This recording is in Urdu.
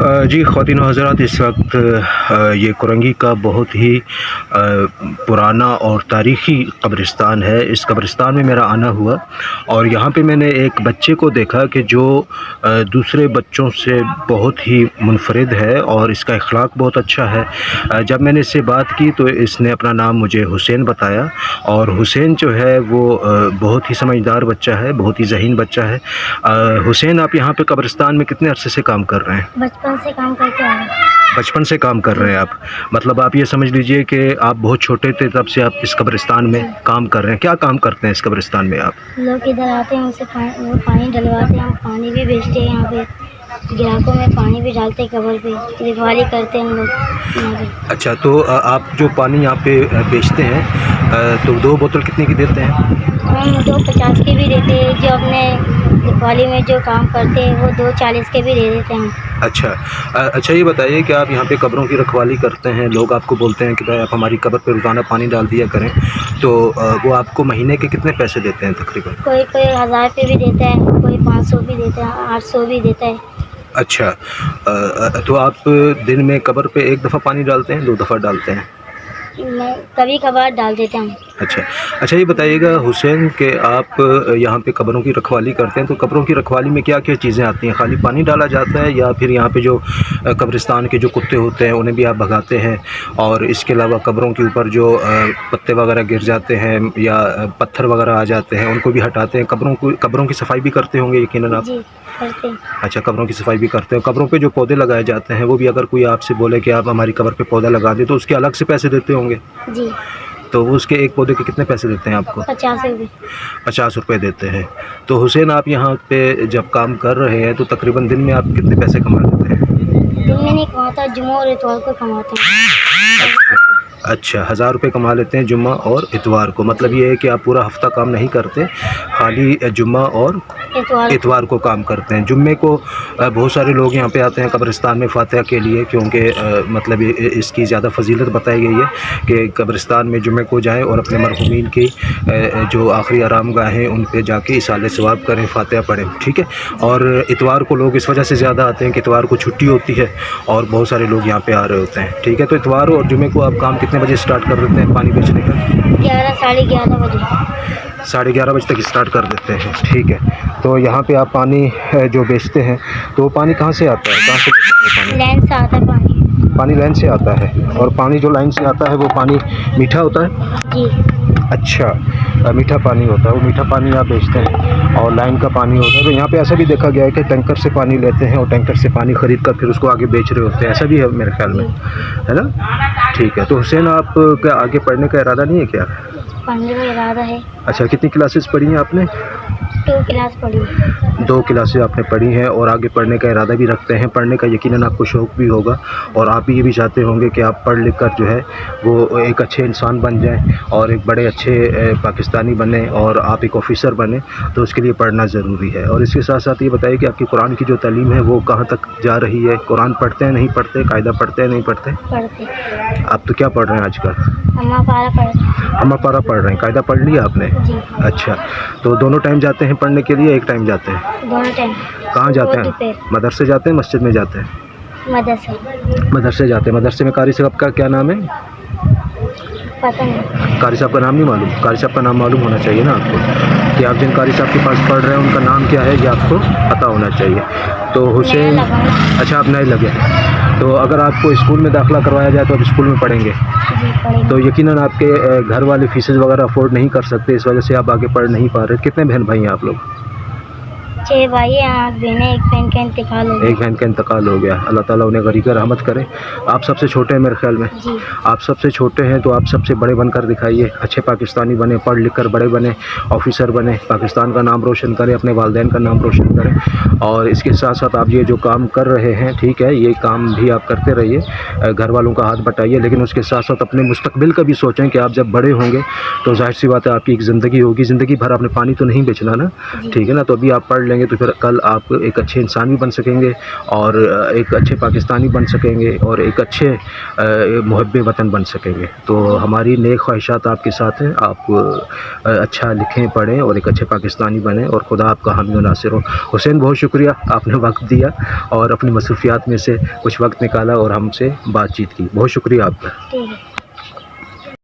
جی خواتین و حضرات، اس وقت یہ کرنگی کا بہت ہی پرانا اور تاریخی قبرستان ہے۔ اس قبرستان میں میرا آنا ہوا اور یہاں پہ میں نے ایک بچے کو دیکھا کہ جو دوسرے بچوں سے بہت ہی منفرد ہے اور اس کا اخلاق بہت اچھا ہے۔ جب میں نے اس سے بات کی تو اس نے اپنا نام مجھے حسین بتایا، اور حسین جو ہے وہ بہت ہی سمجھدار بچہ ہے، بہت ہی ذہین بچہ ہے۔ حسین، آپ یہاں پہ قبرستان میں کتنے عرصے سے کام کر رہے ہیں؟ بچپن سے کام کر کے آئے ہیں۔ بچپن سے کام کر رہے ہیں آپ، مطلب آپ یہ سمجھ لیجئے کہ آپ بہت چھوٹے تھے تب سے آپ اس قبرستان میں کام کر رہے ہیں۔ کیا کام کرتے ہیں اس قبرستان میں آپ؟ لوگ ادھر آتے ہیں، ان سے وہ پانی ڈلواتے ہیں، ہم پانی بھی بیچتے ہیں، یہاں پہ گراہکوں میں پانی بھی ڈالتے ہیں، قبر پہ رکھوالی کرتے ہیں ہم لوگ یہاں پہ۔ اچھا، تو آپ جو پانی یہاں پہ بیچتے ہیں تو 2 بوتل کتنے کی دیتے ہیں؟ ہم 2.50 کے بھی دیتے ہیں، جو اپنے رکھوالی میں جو کام کرتے ہیں وہ 2.40 کے بھی دے دیتے ہیں۔ اچھا یہ بتائیے کہ آپ یہاں پہ قبروں کی رکھوالی کرتے ہیں، لوگ آپ کو بولتے ہیں کہ بھائی آپ ہماری قبر پہ روزانہ پانی ڈال دیا کریں، تو وہ آپ کو مہینے کے کتنے پیسے دیتے ہیں تقریباً؟ کوئی 1000 روپے بھی دیتا ہے، کوئی 500 بھی دیتا ہے، 800 بھی دیتا ہے۔ اچھا، تو آپ دن میں قبر پہ 1 دفعہ پانی ڈالتے ہیں، 2 دفعہ ڈالتے ہیں؟ کبھی کبھار ڈال دیتے ہیں۔ اچھا یہ بتائیے گا حسین کہ آپ یہاں پہ قبروں کی رکھوالی کرتے ہیں، تو قبروں کی رکھوالی میں کیا کیا چیزیں آتی ہیں؟ خالی پانی ڈالا جاتا ہے یا پھر یہاں پہ جو قبرستان کے جو کتے ہوتے ہیں انہیں بھی آپ بھگاتے ہیں، اور اس کے علاوہ قبروں کے اوپر جو پتے وغیرہ گر جاتے ہیں یا پتھر وغیرہ آ جاتے ہیں ان کو بھی ہٹاتے ہیں؟ قبروں کی صفائی بھی کرتے ہوں گے یقیناً آپ؟ جی کرتے ہیں۔ اچھا، قبروں کی صفائی بھی کرتے ہیں۔ قبروں پہ جو پودے لگائے جاتے ہیں وہ بھی اگر کوئی آپ سے بولے کہ آپ ہماری قبر پہ پودا لگا دیں تو اس کے الگ سے پیسے دیتے ہوں گے؟ جی۔ تو وہ اس کے ایک پودے کے کتنے پیسے دیتے ہیں آپ کو؟ 50 روپے۔ 50 روپے دیتے ہیں۔ تو حسین، آپ یہاں پہ جب کام کر رہے ہیں تو تقریباً دن میں آپ کتنے پیسے کما لیتے ہیں؟ دن میں نہیں کماتا، جمعہ اور اتوار کو کماتے ہیں۔ اچھا، 1000 روپے کما لیتے ہیں جمعہ اور اتوار کو، مطلب یہ ہے کہ آپ پورا ہفتہ کام نہیں کرتے، خالی جمعہ اور اتوار کو کام کرتے ہیں۔ جمعے کو بہت سارے لوگ یہاں پہ آتے ہیں قبرستان میں فاتحہ کے لیے، کیونکہ مطلب اس کی زیادہ فضیلت بتائی گئی ہے کہ قبرستان میں جمعے کو جائیں اور اپنے مرحومین کی جو آخری آرام گاہ ہیں ان پہ جا کے اصالہ ثواب کریں، فاتحہ پڑھیں، ٹھیک ہے؟ اور اتوار کو لوگ اس وجہ سے زیادہ آتے ہیں کہ اتوار کو چھٹی ہوتی ہے اور بہت سارے لوگ یہاں پہ آ رہے ہوتے ہیں، ٹھیک ہے؟ تو اتوار اور جمعے کو آپ کام کتنے بجے اسٹارٹ کر دیتے ہیں پانی بیچنے کا؟ 11 ساڑھے 11 بجے۔ 11:30 بجے تک اسٹارٹ کر دیتے ہیں، ٹھیک ہے؟ تو یہاں پہ آپ پانی جو بیچتے ہیں تو وہ پانی کہاں سے آتا ہے؟ کہاں سے بیچتے ہیں پانی؟ لائن سے آتا ہے پانی۔ پانی لائن سے آتا ہے، اور پانی جو لائن سے آتا ہے وہ پانی میٹھا ہوتا ہے؟ جی۔ اچھا، میٹھا پانی ہوتا ہے، وہ میٹھا پانی آپ بیچتے ہیں اور لائن کا پانی ہوتا ہے۔ تو یہاں پہ ایسا بھی دیکھا گیا ہے کہ ٹینکر سے پانی لیتے ہیں اور ٹینکر سے پانی خرید کر پھر اس کو آگے بیچ رہے ہوتے ہیں، ایسا بھی ہے میرے خیال میں، ہے نا؟ ٹھیک ہے۔ تو حسین، آپ کا آگے پڑھنے کا ارادہ نہیں ہے کیا؟ پڑھنے کا ارادہ ہے۔ اچھا، کتنی کلاسز پڑھی ہیں آپ نے؟ 2 کلاس پڑھی۔ 2 کلاسیں آپ نے پڑھی ہیں اور آگے پڑھنے کا ارادہ بھی رکھتے ہیں۔ پڑھنے کا یقیناً آپ کو شوق بھی ہوگا اور آپ یہ بھی چاہتے ہوں گے کہ آپ پڑھ لکھ کر جو ہے وہ ایک اچھے انسان بن جائیں اور ایک بڑے اچھے پاکستانی بنیں اور آپ ایک آفیسر بنیں، تو اس کے لیے پڑھنا ضروری ہے۔ اور اس کے ساتھ ساتھ یہ بتائیے کہ آپ کی قرآن کی جو تعلیم ہے وہ کہاں تک جا رہی ہے؟ قرآن پڑھتے ہیں نہیں پڑھتے؟ قاعدہ پڑھتے ہیں نہیں پڑھتے؟ پڑھتے۔ آپ تو کیا پڑھ رہے ہیں آج کل؟ اماں پارا پڑھتے۔ اماں پارا پڑھ رہے ہیں، قاعدہ پڑھ لیا آپ نے؟ جی۔ اچھا، تو دونوں ٹائم جاتے ہیں پڑھنے کے لیے، ایک ٹائم جاتے ہیں؟ دونوں ٹائم۔ کہاں جاتے ہیں؟ مدرسے جاتے ہیں، مسجد میں جاتے ہیں؟ مدرسے۔ مدرسے جاتے ہیں۔ مدرسے میں قاری صاحب کا کیا نام ہے؟ پتہ نہیں۔ قاری صاحب کا نام نہیں معلوم؟ قاری صاحب کا نام معلوم ہونا چاہیے نا آپ کو، کہ آپ جن قاری صاحب کے پاس پڑھ رہے ہیں ان کا نام کیا ہے یہ آپ کو پتہ ہونا چاہیے۔ تو حسین، اچھا آپ نئے لگے، تو اگر آپ کو اسکول میں داخلہ کروایا جائے تو آپ اسکول میں پڑھیں گے؟ جی پڑھیں۔ تو یقیناً آپ کے گھر والے فیسز وغیرہ افورڈ نہیں کر سکتے، اس وجہ سے آپ آگے پڑھ نہیں پا رہے۔ کتنے بہن بھائی ہیں آپ لوگ؟ 6 بھائی ہیں، 8 بہنیں، ایک بہن کا انتقال ہو گیا۔ ایک بہن کا انتقال ہو گیا، اللہ تعالیٰ انہیں غریق رحمت کرے۔ آپ سب سے چھوٹے ہیں میرے خیال میں؟ جی۔ آپ سب سے چھوٹے ہیں تو آپ سب سے بڑے بن کر دکھائیے، اچھے پاکستانی بنے، پڑھ لکھ کر بڑے بنے، آفیسر بنے، پاکستان کا نام روشن کریں، اپنے والدین کا نام روشن کریں۔ اور اس کے ساتھ ساتھ آپ یہ جو کام کر رہے ہیں، ٹھیک ہے، یہ کام بھی آپ کرتے رہیے، گھر والوں کا ہاتھ بٹائیے، لیکن اس کے ساتھ ساتھ اپنے مستقبل کا بھی سوچیں کہ آپ جب بڑے ہوں گے تو ظاہر سی بات ہے آپ کی ایک زندگی ہوگی، زندگی بھر آپ نے پانی تو نہیں بیچنا نا، ٹھیک ہے نا؟ تو ابھی آپ پڑھ لیں کریں گے تو پھر کل آپ ایک اچھے انسان بھی بن سکیں گے اور ایک اچھے پاکستانی بن سکیں گے اور ایک اچھے محب وطن بن سکیں گے. تو ہماری نیک خواہشات آپ کے ساتھ ہیں. آپ اچھا لکھیں پڑھیں اور ایک اچھے پاکستانی بنیں اور خدا آپ کا حامی و ناصر ہو. حسین بہت شکریہ, آپ نے وقت دیا اور اپنی مصروفیات میں سے کچھ وقت نکالا اور ہم سے بات چیت کی. بہت شکریہ آپ کا. ٹھیک ہے.